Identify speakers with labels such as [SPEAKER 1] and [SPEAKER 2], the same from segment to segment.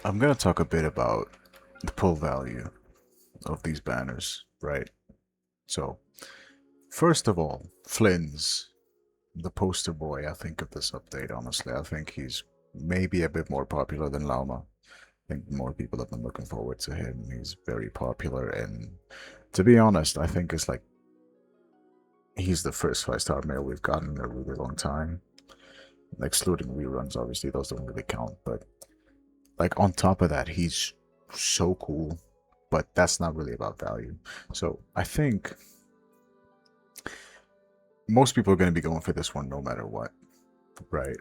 [SPEAKER 1] I'm gonna talk a bit about the pull value of these banners, right? So, first of all, Flins, the poster boy, I think, of this update, honestly. I think he's maybe a bit more popular than Llama. I think more people have been looking forward to him. He's very popular, and to be honest, I think it's like he's the first 5-star male we've gotten in a really long time. Excluding reruns, obviously, those don't really count, but like on top of that, he's so cool, but that's not really about value. So I think most people are going to be going for this one no matter what, right?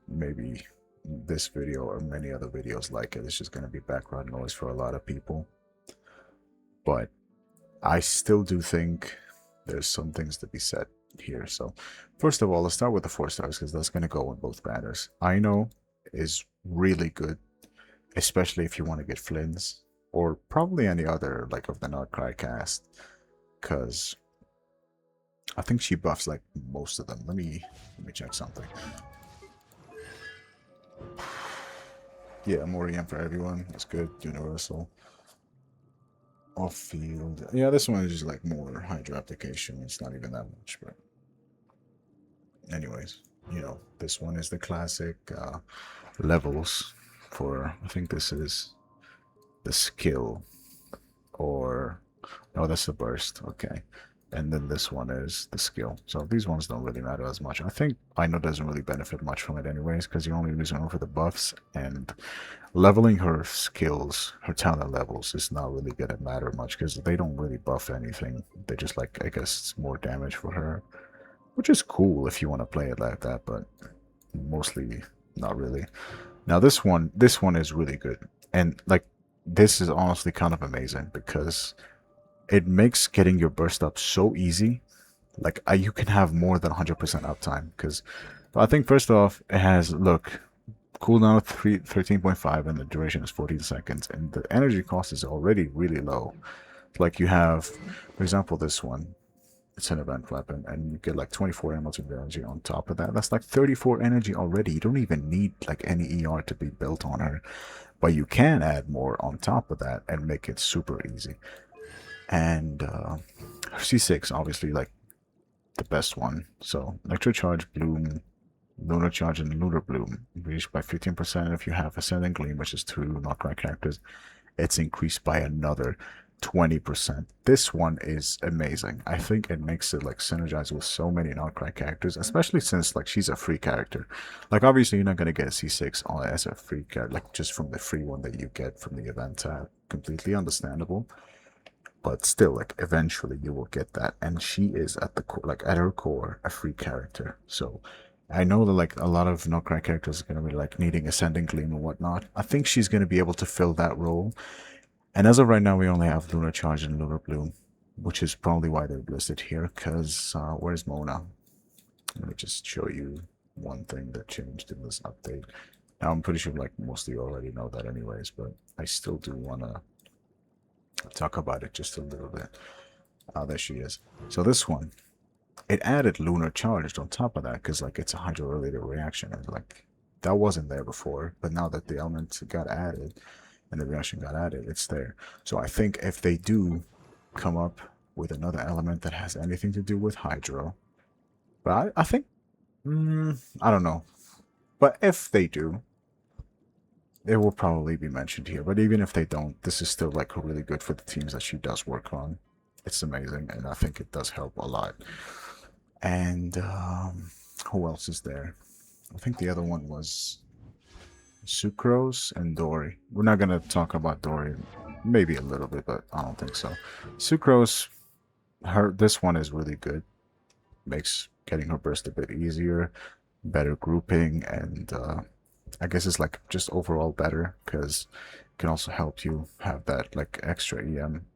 [SPEAKER 1] Maybe this video or many other videos like it is just going to be background noise for a lot of people. But I still do think there's some things to be said here. So first of all, let's start with the 4 stars because that's going to go on both banners. I know is really good, especially if you want to get Flins or probably any other like of the Nutcry cast, because I think she buffs like most of them. Let me check something. Yeah, more EM for everyone. That's good. Universal. Off field. Yeah, this one is just like more Hydra application. It's not even that much, but anyways, this one is the classic levels for I think this is the skill or no, that's the burst. Okay. And then this one is the skill. So these ones don't really matter as much. I think I know doesn't really benefit much from it anyways, because you're only using her for the buffs, and leveling her skills, her talent levels, is not really gonna matter much because they don't really buff anything. They just like, I guess it's more damage for her, which is cool if you want to play it like that, but mostly not really. Now this one is really good. And like this is honestly kind of amazing because it makes getting your burst up so easy. Like you can have more than 100% uptime because I think first off it has look cooldown of 13.5 and the duration is 14 seconds and the energy cost is already really low. Like you have, for example, this one. It's an event weapon, and you get like 24 amounts of energy on top of that. That's like 34 energy already. You don't even need like any ER to be built on her, but you can add more on top of that and make it super easy. And C6, obviously, like the best one. So Electro Charge, Bloom, Lunar Charge, and Lunar Bloom increased by 15%. If you have Ascending Gleam, which is 2 knockback characters, it's increased by another 20%. This one is amazing. I think it makes it like synergize with so many Outcry characters, especially since like she's a free character. Like obviously you're not gonna get a C6 on as a free character, like just from the free one that you get from the event tab. Completely understandable. But still, like eventually you will get that. And she is at the core, like at her core, a free character. So I know that like a lot of Nocrai characters are gonna be like needing Ascending Gleam and whatnot. I think she's gonna be able to fill that role, and as of right now, we only have Lunar Charge and Lunar Bloom, which is probably why they're listed here, because where's Mona? Let me just show you one thing that changed in this update. Now, I'm pretty sure like most of you already know that anyways, but I still do want to talk about it just a little bit. There she is. So this one, it added Lunar Charged on top of that, because like it's a hydro-related reaction, and like that wasn't there before, but now that the element got added, and the reaction got added, it's there. So I think if they do come up with another element that has anything to do with hydro, but I think, I don't know. But if they do, it will probably be mentioned here. But even if they don't, this is still like really good for the teams that she does work on. It's amazing, and I think it does help a lot. And who else is there? I think the other one was Sucrose and Dory. We're not gonna talk about Dory, maybe a little bit, but I don't think so. Sucrose, this one is really good. Makes getting her burst a bit easier, better grouping, and I guess it's like just overall better because it can also help you have that like extra EM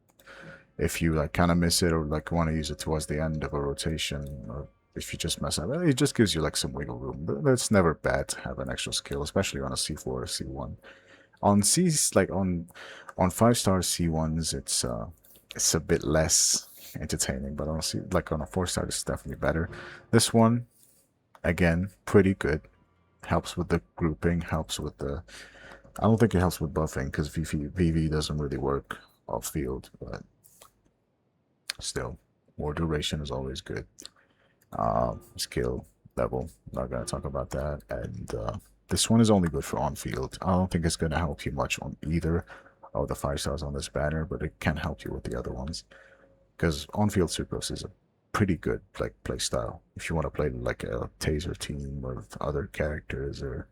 [SPEAKER 1] if you like kind of miss it or like want to use it towards the end of a rotation, or if you just mess up. It just gives you like some wiggle room. It's never bad to have an extra skill, especially on a C4 or C1. On C's, like on 5-star C1s, it's a bit less entertaining, but on C, like on a 4-star, it's definitely better. This one, again, pretty good. Helps with the grouping, helps with the I don't think it helps with buffing because VV doesn't really work off field, but still, more duration is always good. Skill level, not gonna talk about that. And this one is only good for on field. I don't think it's gonna help you much on either of the 5 stars on this banner, but it can help you with the other ones because on field Sucrose is a pretty good like play style if you want to play like a taser team with other characters or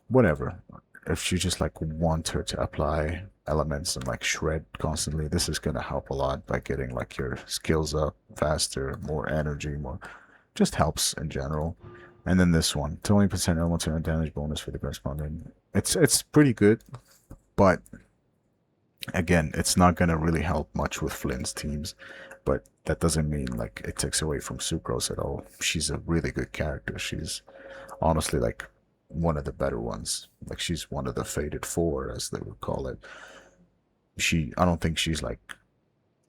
[SPEAKER 1] whatever. If you just like want her to apply elements and like shred constantly, this is gonna help a lot by getting like your skills up faster, more energy, more just helps in general. And then this one, 20% elemental damage bonus for the corresponding. It's pretty good, but again, it's not gonna really help much with Flynn's teams. But that doesn't mean like it takes away from Sucrose at all. She's a really good character. She's honestly like one of the better ones. Like she's one of the faded four, as they would call it. I don't think she's like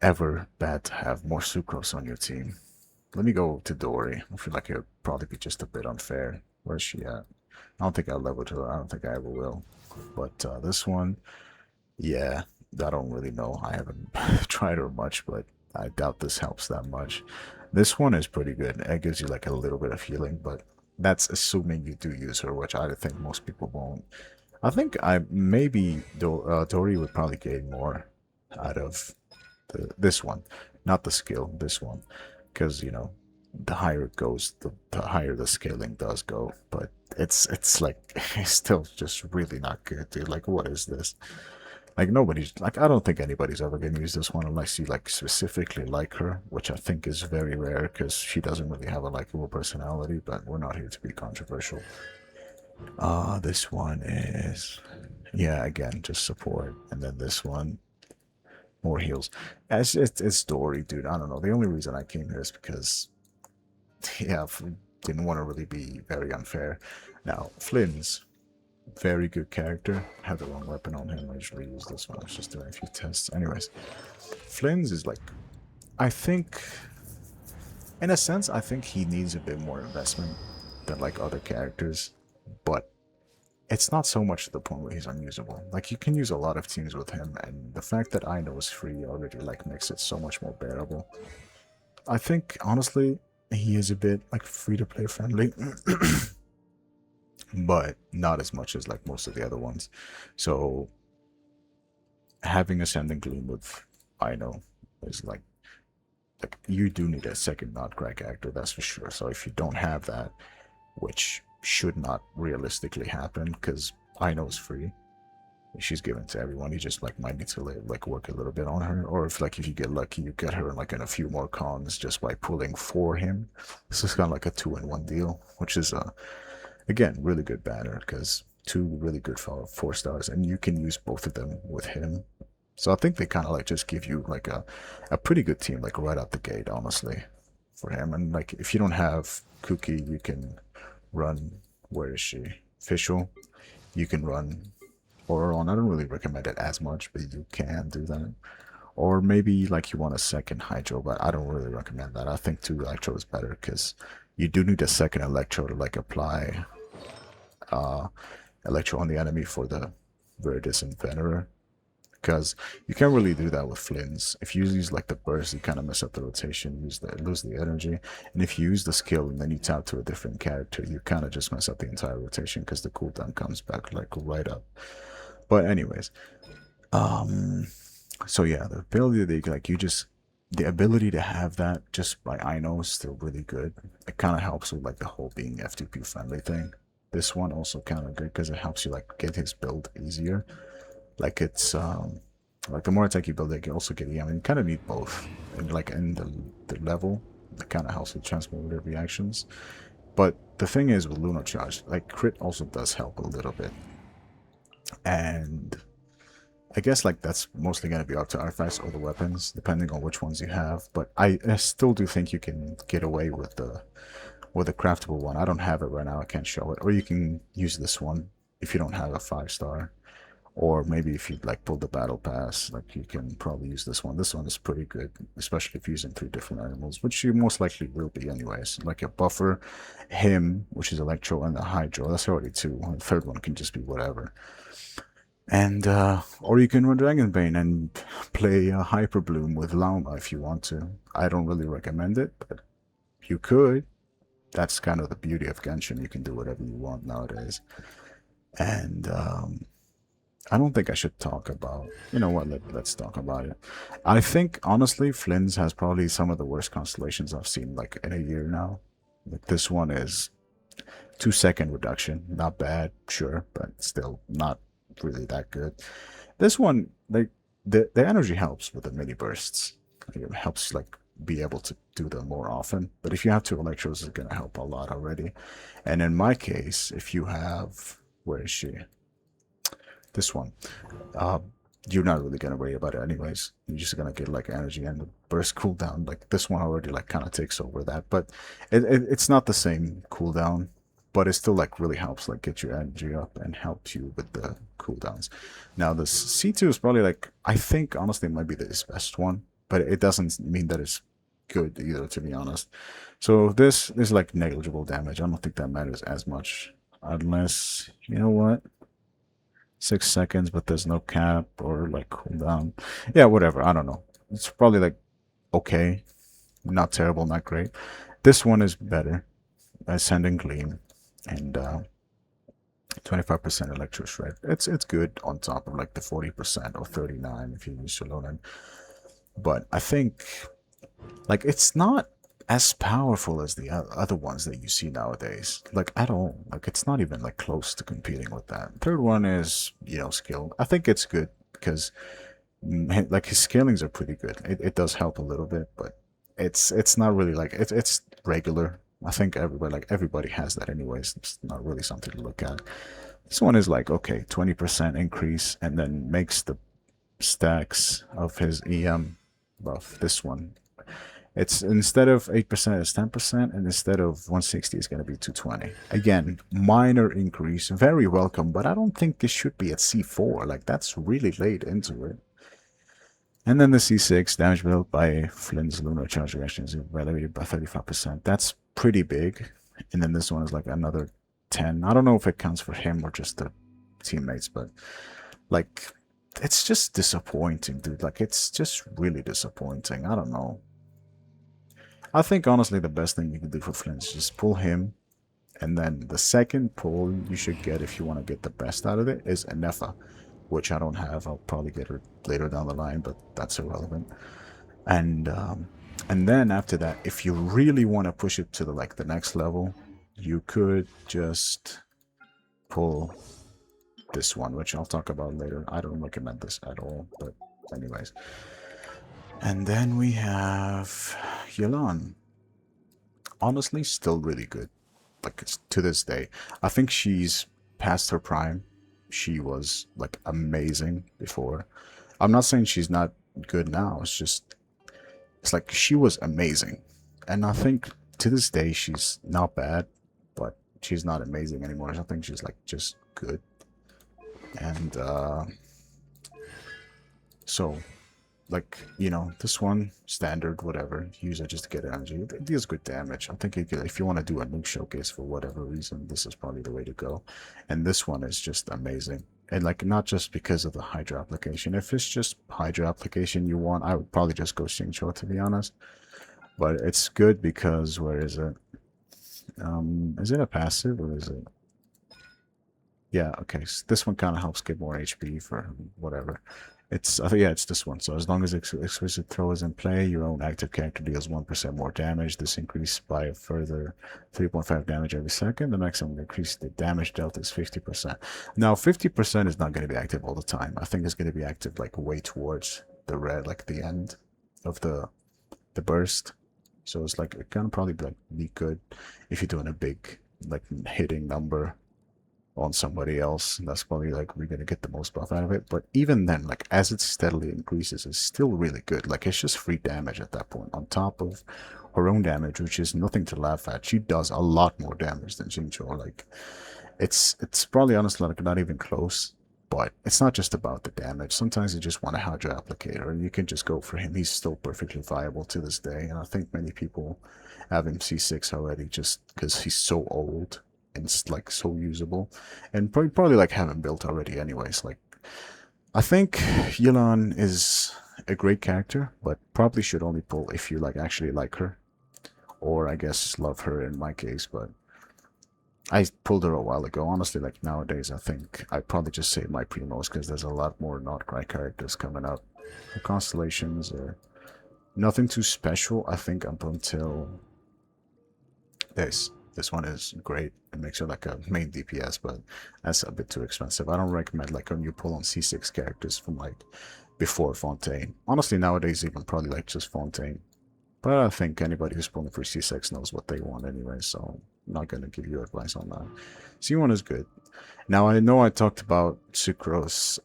[SPEAKER 1] ever bad to have more Sucrose on your team. Let me go to Dory. I feel like it would probably be just a bit unfair. Where's she at? I don't think I leveled her. I don't think I ever will. But this one, yeah, I don't really know. I haven't tried her much, but I doubt this helps that much. This one is pretty good. It gives you like a little bit of healing, but that's assuming you do use her, which I think most people won't. I think I maybe Dory would probably gain more out of this one, not the skill, this one, because you know the higher it goes, the higher the scaling does go. But it's like it's still just really not good, dude. Like what is this? Like nobody's like I don't think anybody's ever gonna use this one unless you like specifically like her, which I think is very rare because she doesn't really have a likable personality. But we're not here to be controversial. This one is yeah, again, just support, and then this one more heals. It's story, dude. I don't know. The only reason I came here is because yeah, didn't want to really be very unfair. Now, Flins, very good character. Had the wrong weapon on him. I usually use this one. I was just doing a few tests. Anyways, Flins is like, I think, in a sense, I think he needs a bit more investment than like other characters, but it's not so much to the point where he's unusable. Like you can use a lot of teams with him, and the fact that I know is free already like makes it so much more bearable. I think honestly, he is a bit like free to play friendly. But not as much as like most of the other ones. So having Ascending Gloom with I know is like you do need a second not crack actor, that's for sure. So if you don't have that, which should not realistically happen because I know is free. She's given to everyone. You just like might need to like work a little bit on her, or if you get lucky, you get her like in a few more cons just by pulling for him. This is kind of like a 2-in-1 deal, which is again really good banner because two really good 4 stars, and you can use both of them with him. So I think they kind of like just give you like a pretty good team like right out the gate, honestly, for him. And like if you don't have Cookie, you can run. Where is she? Official. You can run on. I don't really recommend it as much, but you can do that. Or maybe like you want a second Hydro, but I don't really recommend that. I think 2 Electro is better because you do need a second Electro to like apply uh, Electro on the enemy for the Verdus and Venerer. Because you can't really do that with Flins. If you use like the burst, you kind of mess up the rotation, lose the energy. And if you use the skill and then you tap to a different character, you kind of just mess up the entire rotation because the cooldown comes back like right up. But anyways, so yeah, the ability that like you just the ability to have that just by I know is still really good. It kind of helps with like the whole being FTP friendly thing. This one also kind of good because it helps you like get his build easier. Like it's like the more attack you build, it can also get you. I mean, you kind of need both, and like in the level, that kind of helps with transformative reactions. But the thing is with Lunar Charge, like crit also does help a little bit, and I guess like that's mostly going to be up to artifacts or the weapons, depending on which ones you have. But I still do think you can get away with the craftable one. I don't have it right now. I can't show it. Or you can use this one if you don't have a 5-star. Or maybe if you like pull the battle pass, like you can probably use this one. This one is pretty good, especially if you're using 3 different animals, which you most likely will be anyways. Like a buffer, him, which is Electro, and the Hydro. That's already 2. The third one can just be whatever. And or you can run Dragonbane and play Hyper Bloom with Lauma if you want to. I don't really recommend it, but you could. That's kind of the beauty of Genshin. You can do whatever you want nowadays. And I don't think I should talk about. You know what? Let's talk about it. I think honestly, Flins has probably some of the worst constellations I've seen like in a year now. Like this one is 2 second reduction, not bad, sure, but still not really that good. This one, like the energy helps with the mini bursts. It helps like be able to do them more often. But if you have two electros, it's gonna help a lot already. And in my case, if you have, where is she? This one. Uh, you're not really gonna worry about it anyways. You're just gonna get like energy and the burst cooldown. Like this one already like kind of takes over that, but it's not the same cooldown. But it still like really helps like get your energy up and helps you with the cooldowns. Now the C2 is probably like I think honestly it might be the best one, but it doesn't mean that it's good either to be honest. So this is like negligible damage. I don't think that matters as much unless you know what 6 seconds, but there's no cap or like cooldown. Yeah, whatever. I don't know. It's probably like okay, not terrible, not great. This one is better. Ascending Gleam and 25% Electro Shred. It's good on top of like the 40% or 39 if you use Shalom. But I think like it's not as powerful as the other ones that you see nowadays. Like at all. Like it's not even like close to competing with that. Third one is, you know, skill. I think it's good because like his scalings are pretty good. It does help a little bit, but it's not really like it's regular. I think everybody has that anyways. It's not really something to look at. This one is like okay, 20% increase and then makes the stacks of his EM buff. This one it's instead of 8%, it's 10%, and instead of 160, it's going to be 220. Again, minor increase, very welcome, but I don't think it should be at C4. Like, that's really late into it. And then the C6, damage built by Flint's lunar charge reaction is evaluated by 35%. That's pretty big. And then this one is like another 10. I don't know if it counts for him or just the teammates, but like, it's just disappointing, dude. Like, it's just really disappointing. I don't know. I think honestly the best thing you can do for Flint is just pull him, and then the second pull you should get if you want to get the best out of it is Anefa, which I don't have. I'll probably get her later down the line, but that's irrelevant. And then after that, if you really want to push it to the next level, you could just pull this one, which I'll talk about later. I don't recommend this at all, but anyways. And then we have Yelan. Honestly, still really good. Like, it's, to this day. I think she's past her prime. She was, like, amazing before. I'm not saying she's not good now. It's just, it's like she was amazing. And I think to this day, she's not bad, but she's not amazing anymore. I think she's, like, just good. And, so like, you know, this one, standard, whatever, use it just to get energy. It deals good damage. I think if you want to do a nuke showcase for whatever reason, this is probably the way to go. And this one is just amazing. And like, not just because of the Hydra application. If it's just Hydra application you want, I would probably just go Xingqiu, to be honest. But it's good because, where is it? Is it a passive or is it? Yeah, okay. So this one kind of helps get more HP for whatever. It's yeah, it's this one. So as long as exquisite throw is in play, your own active character deals 1% more damage. This increased by a further 3.5 damage every second. The maximum increase the damage dealt is 50%. Now 50% is not going to be active all the time. I think it's going to be active like way towards the red, like the end of the burst. So it's like it can probably be good if you're doing a big like hitting number on somebody else. That's probably like we're gonna get the most buff out of it. But even then, like as it steadily increases, it's still really good. Like it's just free damage at that point on top of her own damage, which is nothing to laugh at. She does a lot more damage than Xingqiu. Like it's probably honestly like not even close. But it's not just about the damage. Sometimes you just want a Hydra applicator, and you can just go for him. He's still perfectly viable to this day, and I think many people have him C6 already just because he's so old and it's like so usable, and probably like have him built already anyways. Like I think Yulon is a great character, but probably should only pull if you like actually like her, or I guess love her in my case. But I pulled her a while ago. Honestly, like nowadays, I think I'd probably just say my primos because there's a lot more not great characters coming up. The constellations are nothing too special, I think, up until this. This one is great. It makes it like a main DPS, but that's a bit too expensive. I don't recommend like when you pull on C6 characters from like before Fontaine. Honestly, nowadays even probably like just Fontaine. But I think anybody who's pulling for C6 knows what they want anyway, so I'm not going to give you advice on that. C1 is good. Now, I know I talked about Sucrose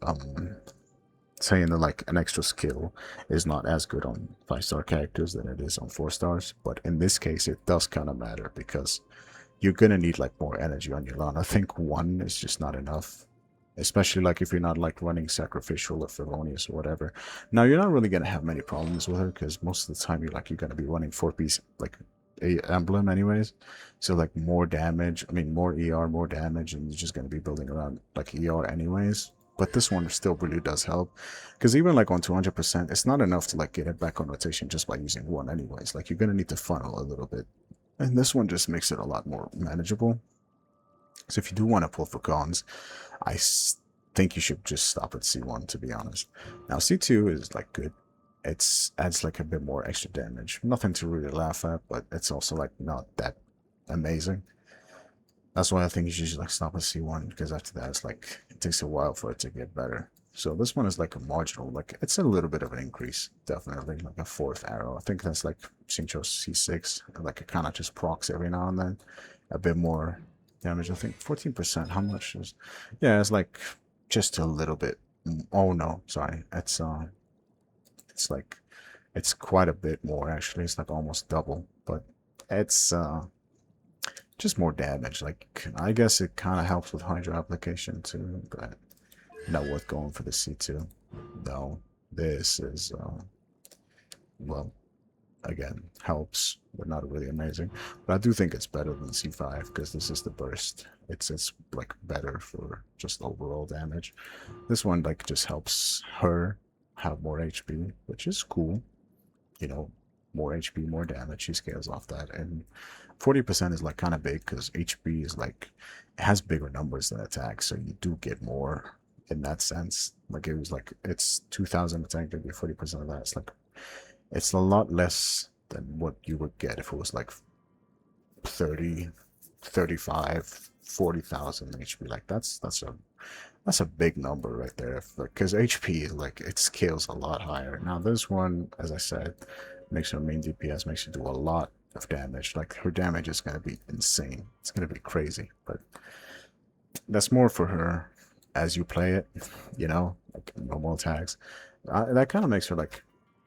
[SPEAKER 1] saying that like an extra skill is not as good on 5-star characters than it is on 4 stars, but in this case, it does kind of matter because you're going to need like more energy on your lawn. I think 1 is just not enough, especially like if you're not like running sacrificial or felonious or whatever. Now you're not really gonna have many problems with her because most of the time you're gonna be running 4-piece like a emblem anyways. So like more damage, I mean more ER, more damage, and you're just gonna be building around like ER anyways. But this one still really does help because even like on 200%, it's not enough to like get it back on rotation just by using 1 anyways. Like you're gonna need to funnel a little bit, and this one just makes it a lot more manageable. So if you do want to pull for cons, I think you should just stop at C1 to be honest. Now C2 is like good. It's adds like a bit more extra damage. Nothing to really laugh at, but it's also like not that amazing. That's why I think you should just like stop at C1 because after that it's like it takes a while for it to get better. So this one is like a marginal, like it's a little bit of an increase, definitely like a 4th arrow. I think that's like Shincho C6, like it kind of just procs every now and then, a bit more damage. I think 14%. How much is? Yeah, it's like just a little bit. Oh no, sorry. It's like it's quite a bit more actually. It's like almost double, but it's just more damage. Like I guess it kind of helps with Hydra application too, but not worth going for the C2. No, this is well, again, helps, but not really amazing. But I do think it's better than C5 because this is the burst. It's like better for just overall damage. This one like just helps her have more HP, which is cool. You know, more HP, more damage. She scales off that, and 40% is like kind of big because HP is like it has bigger numbers than attack, so you do get more in that sense. Like it was like it's 2,000 attack, to be 40% of that. It's a lot less than what you would get if it was like 30, 35, 40,000 HP. Like that's a big number right there. Because HP is like it scales a lot higher. Now this one, as I said, makes her main DPS, makes you do a lot of damage. Like her damage is gonna be insane. It's gonna be crazy. But that's more for her as you play it, you know, like normal attacks. That kind of makes her like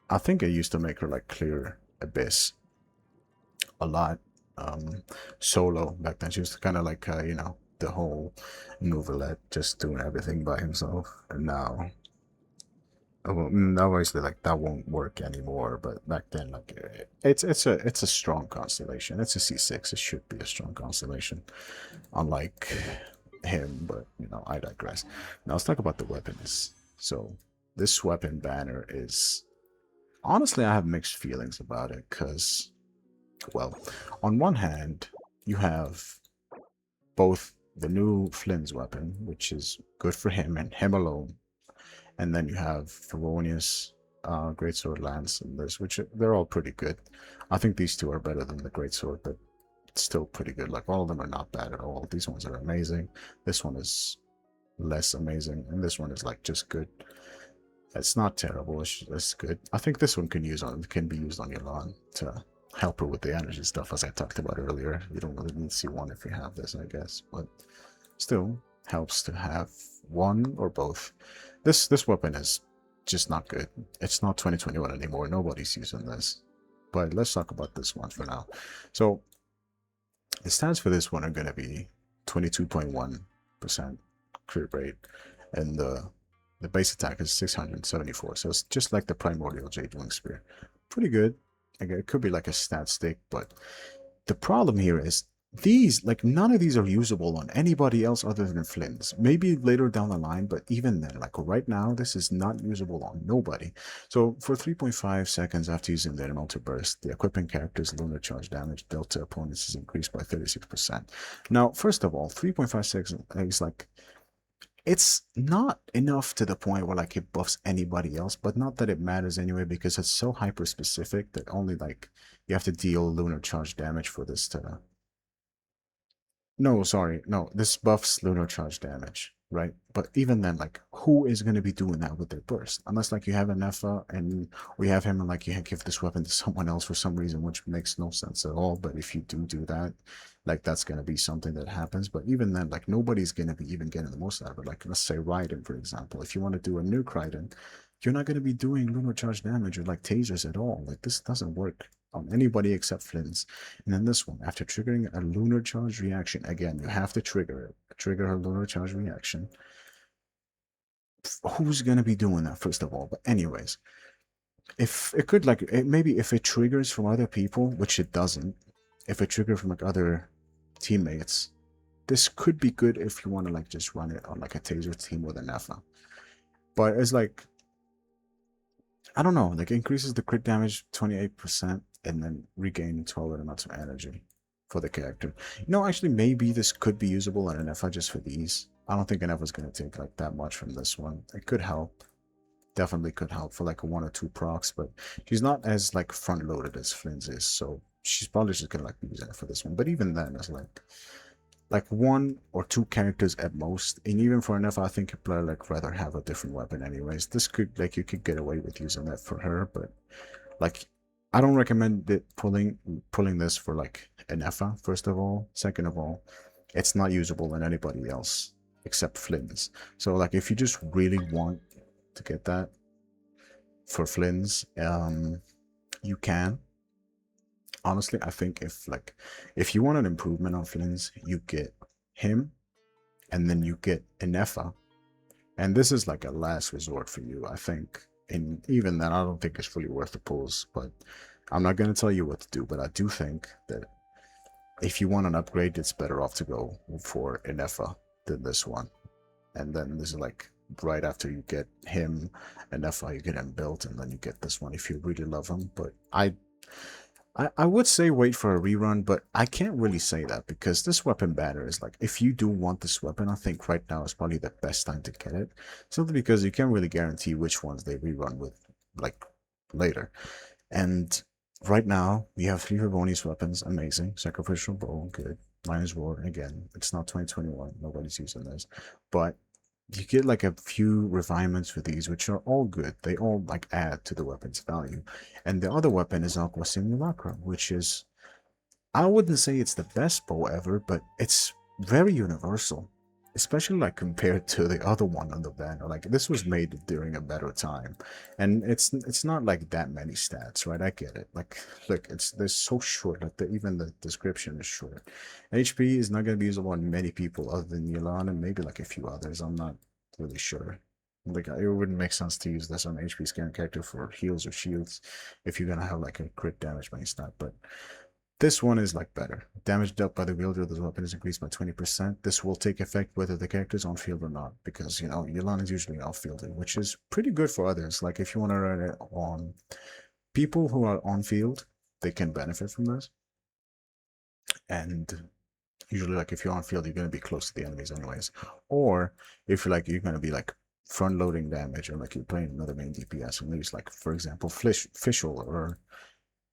[SPEAKER 1] I think it used to make her like clear Abyss a lot solo back then. She was kind of like you know, the whole Novelet just doing everything by himself, and now obviously like that won't work anymore. But back then, like it's a strong constellation. It's a C6. It should be a strong constellation, unlike him. But you know, I digress. Now let's talk about the weapons. So this weapon banner is honestly, I have mixed feelings about it because, well, on one hand, you have both the new Flins weapon, which is good for him and him alone, and then you have Felonious, Greatsword Lance, and this, which they're all pretty good. I think these two are better than the Greatsword, but it's still pretty good. Like all of them are not bad at all. These ones are amazing. This one is less amazing, and this one is like just good. It's not terrible. It's good. I think this one can be used on your lawn to help her with the energy stuff, as I talked about earlier. You don't really need C1 if you have this, I guess, but still helps to have one or both. This weapon is just not good. It's not 2021 anymore. Nobody's using this. But let's talk about this one for now. So the stats for this one are going to be 22.1% crit rate, and the base attack is 674, so it's just like the Primordial Jade Wing Spear. Pretty good. Like, it could be like a stat stick, but the problem here is these, like, none of these are usable on anybody else other than Flins. Maybe later down the line, but even then, like right now, this is not usable on nobody. So for 3.5 seconds after using the elemental burst, the equipping character's lunar charge damage dealt to opponents is increased by 36%. Now, first of all, 3.5 seconds is like, it's not enough to the point where like it buffs anybody else, but not that it matters anyway because it's so hyper specific that only like you have to deal lunar charge damage for this to. No, sorry. No, this buffs lunar charge damage, right? But even then, like, who is going to be doing that with their burst? Unless, like, you have an Nepha and we have him and, like, you give this weapon to someone else for some reason, which makes no sense at all. But if you do that, like, that's going to be something that happens. But even then, like, nobody's going to be even getting the most out of it. Like, let's say Raiden, for example. If you want to do a nuke Raiden, you're not going to be doing lunar charge damage or, like, tasers at all. Like, this doesn't work on anybody except Flins. And then this one, after triggering a lunar charge reaction, again, you have to trigger it. Trigger her lunar charge reaction. Who's gonna be doing that, first of all? But anyways, if it could like maybe if it triggers from other people, which it doesn't, if it triggers from like other teammates, this could be good if you want to like just run it on like a taser team with a Nepha. But it's like I don't know, like it increases the crit damage 28% and then regain 12 amounts of energy for the character. Actually, maybe this could be usable in an FI just for these. I don't think an FI is going to take like that much from this one. It could help. Definitely could help for like one or two procs, but she's not as like front loaded as Flins is, so she's probably just gonna like be using it for this one. But even then, it's like one or two characters at most, and even for enough, I think a player like rather have a different weapon anyways. This could like you could get away with using that for her, but like I don't recommend it pulling this for like an EFA, first of all. Second of all, it's not usable in anybody else except Flins. So like if you just really want to get that for Flins, you can. Honestly, I think if you want an improvement on Flins, you get him and then you get Inefa. And this is like a last resort for you, I think. And even then, I don't think it's fully worth the pulls, but I'm not going to tell you what to do. But I do think that if you want an upgrade, it's better off to go for Inefa than this one. And then this is like right after you get him, Inefa, you get him built, and then you get this one if you really love him. But I would say wait for a rerun, but I can't really say that because this weapon banner is like, if you do want this weapon, I think right now is probably the best time to get it. Simply because you can't really guarantee which ones they rerun with, like, later. And right now, we have three Ravoni's weapons, amazing. Sacrificial Bow, good. Lion's Roar, again, it's not 2021, nobody's using this. But you get like a few refinements for these, which are all good. They all like add to the weapon's value. And the other weapon is Aqua Simulacra, which is, I wouldn't say it's the best bow ever, but it's very universal. Especially like compared to the other one on the banner. Like this was made during a better time. And it's not like that many stats, right? I get it. Like look, they're so short, like even the description is short. HP is not gonna be usable on many people other than Milan and maybe like a few others. I'm not really sure. Like it wouldn't make sense to use this on an HP scan character for heals or shields if you're gonna have like a crit damage based stat, but this one is like better. Damage dealt by the wielder of the weapon is increased by 20%. This will take effect whether the character is on field or not, because Yelan is usually off fielded, which is pretty good for others. Like if you want to run it on people who are on field, they can benefit from this. And usually like if you're on field, you're gonna be close to the enemies anyways. Or if you're gonna be like front loading damage or like you're playing another main DPS and use like for example Fischl or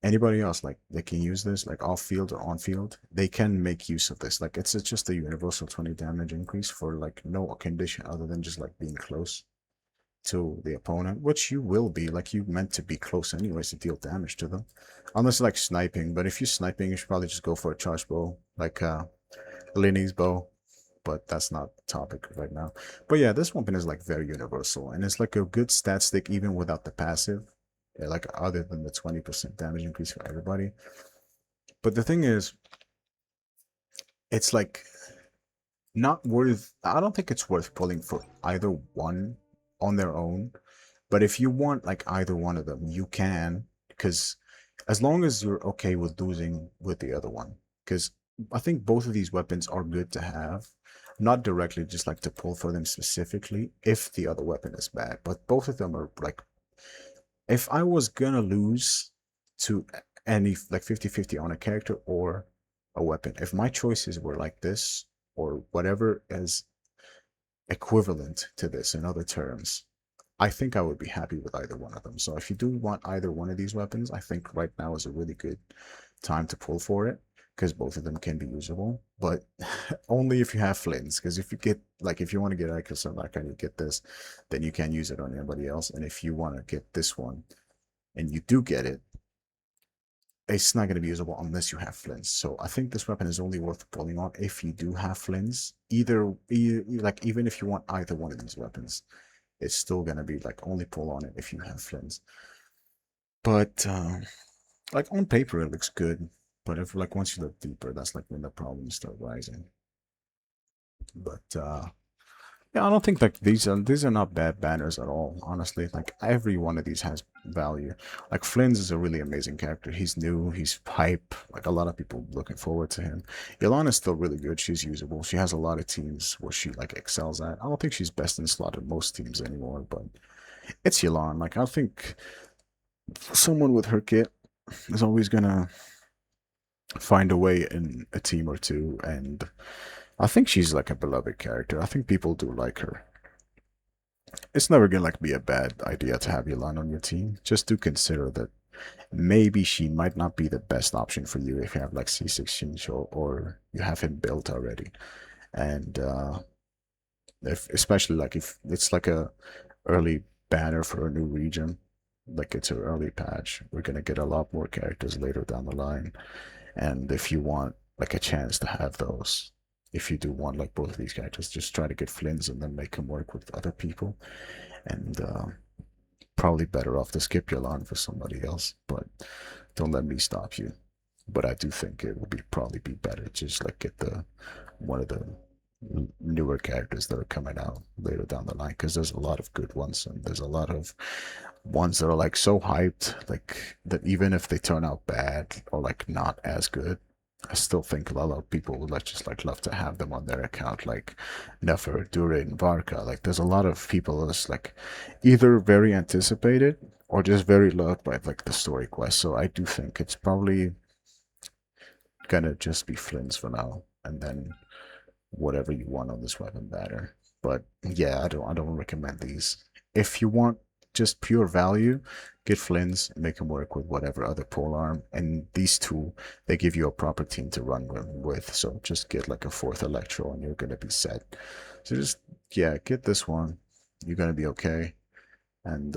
[SPEAKER 1] anybody else, like they can use this like off field or on field, they can make use of this. Like it's just a universal 20 damage increase for like no condition other than just like being close to the opponent, which you will be. Like you meant to be close anyways to deal damage to them, unless like sniping. But if you're sniping, you should probably just go for a charge bow like Lenny's bow, but that's not the topic right now. But yeah, this weapon is like very universal and it's like a good stat stick even without the passive. Yeah, like other than the 20% damage increase for everybody. But the thing is, it's like not worth, I don't think it's worth pulling for either one on their own. But if you want like either one of them, you can, because as long as you're okay with losing with the other one, because I think both of these weapons are good to have. Not directly, just like to pull for them specifically if the other weapon is bad. But both of them are like, if I was gonna lose to any like 50-50 on a character or a weapon, if my choices were like this or whatever is equivalent to this in other terms, I think I would be happy with either one of them. So if you do want either one of these weapons, I think right now is a really good time to pull for it because both of them can be usable, but only if you have Flins. Because if you get like if you want to get Icos and like and you get this, then you can't use it on anybody else. And if you want to get this one and you do get it, it's not going to be usable unless you have Flins. So I think this weapon is only worth pulling on if you do have Flins. Like even if you want either one of these weapons, it's still gonna be like only pull on it if you have Flins. But like on paper it looks good, but if like once you look deeper, that's like when the problems start rising. But yeah, I don't think like these are not bad banners at all, honestly. Like every one of these has value. Like Flins is a really amazing character. He's new, he's hype. Like a lot of people looking forward to him. Yolana's still really good. She's usable. She has a lot of teams where she like excels at. I don't think she's best in slot in most teams anymore, but it's Yelan. Like I think someone with her kit is always gonna find a way in a team or two, and I think she's like a beloved character. I think people do like her. It's never gonna like be a bad idea to have Yelan on your team. Just do consider that maybe she might not be the best option for you if you have like C16 or you have him built already. And if especially like if it's like a early banner for a new region, like it's an early patch, we're gonna get a lot more characters later down the line. And if you want like a chance to have those, if you do want like both of these characters, just try to get Flins and then make them work with other people. And probably better off to skip your line for somebody else, but don't let me stop you. But I do think it would be probably be better just like get the one of the newer characters that are coming out later down the line because there's a lot of good ones and there's a lot of ones that are like so hyped like that even if they turn out bad or like not as good, I still think a lot of people would like just like love to have them on their account, like Nefer, Durin, Varka. Like there's a lot of people that's like either very anticipated or just very loved by like the story quest. So I do think it's probably gonna just be Flins for now, and then whatever you want on this weapon banner. But yeah, I don't recommend these. If you want just pure value, get Flins, make them work with whatever other pole arm. And these two, they give you a proper team to run with. So just get like a fourth Electro and you're gonna be set. So just yeah, get this one. You're gonna be okay. And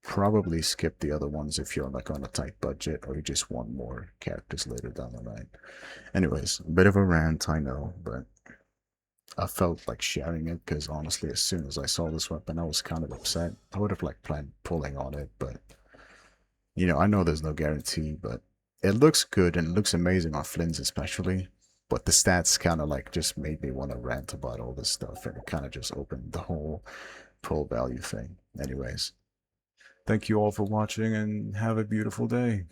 [SPEAKER 1] probably skip the other ones if you're like on a tight budget or you just want more characters later down the line. Anyways, a bit of a rant, I know, but I felt like sharing it because honestly, as soon as I saw this weapon, I was kind of upset. I would have like planned pulling on it, but I know there's no guarantee, but it looks good and it looks amazing on Flins especially. But the stats kind of like just made me want to rant about all this stuff, and it kind of just opened the whole pull value thing. Anyways, thank you all for watching and have a beautiful day.